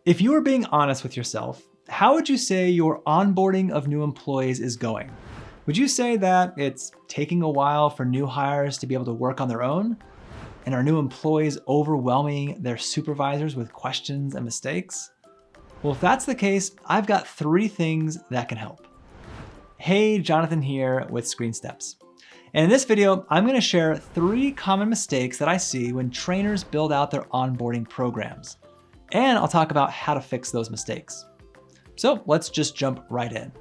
If you were being honest with yourself, how would you say your onboarding of new employees is going? Would you say that it's taking a while for new hires to be able to work on their own? And are new employees overwhelming their supervisors with questions and mistakes? Well, if that's the case, I've got 3 things that can help. Hey, Jonathan here with ScreenSteps. And in this video, I'm going to share 3 common mistakes that I see when trainers build out their onboarding programs. And I'll talk about how to fix those mistakes. So let's just jump right in.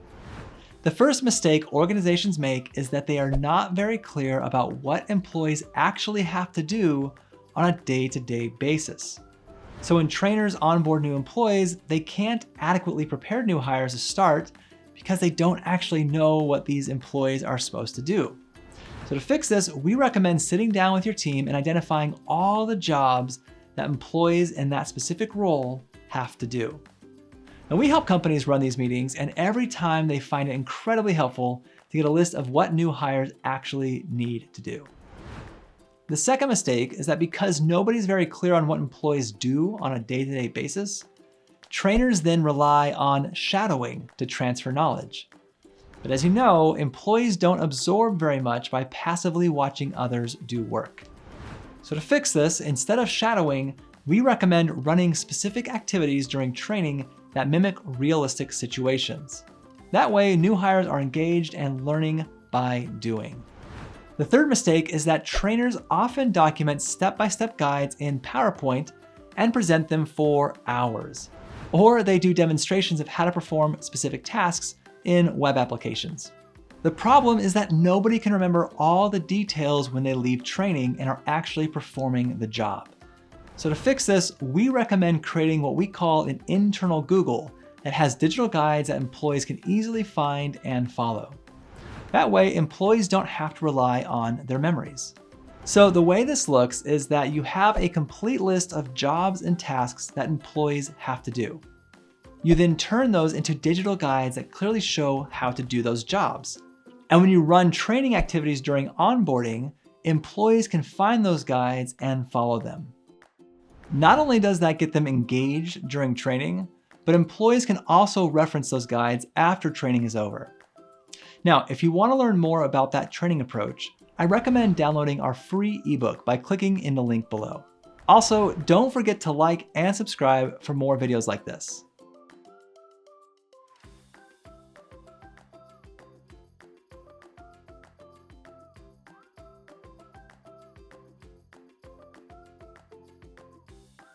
The first mistake organizations make is that they are not very clear about what employees actually have to do on a day-to-day basis. So when trainers onboard new employees, they can't adequately prepare new hires to start because they don't actually know what these employees are supposed to do. So to fix this, we recommend sitting down with your team and identifying all the jobs that employees in that specific role have to do. And we help companies run these meetings, and every time they find it incredibly helpful to get a list of what new hires actually need to do. The second mistake is that because nobody's very clear on what employees do on a day-to-day basis, trainers then rely on shadowing to transfer knowledge. But as you know, employees don't absorb very much by passively watching others do work. So to fix this, instead of shadowing, we recommend running specific activities during training that mimic realistic situations. That way, new hires are engaged and learning by doing. The third mistake is that trainers often document step-by-step guides in PowerPoint and present them for hours. Or they do demonstrations of how to perform specific tasks in web applications. The problem is that nobody can remember all the details when they leave training and are actually performing the job. So to fix this, we recommend creating what we call an internal Google that has digital guides that employees can easily find and follow. That way, employees don't have to rely on their memories. So the way this looks is that you have a complete list of jobs and tasks that employees have to do. You then turn those into digital guides that clearly show how to do those jobs. And when you run training activities during onboarding, employees can find those guides and follow them. Not only does that get them engaged during training, but employees can also reference those guides after training is over. Now, if you want to learn more about that training approach, I recommend downloading our free ebook by clicking in the link below. Also, don't forget to like and subscribe for more videos like this.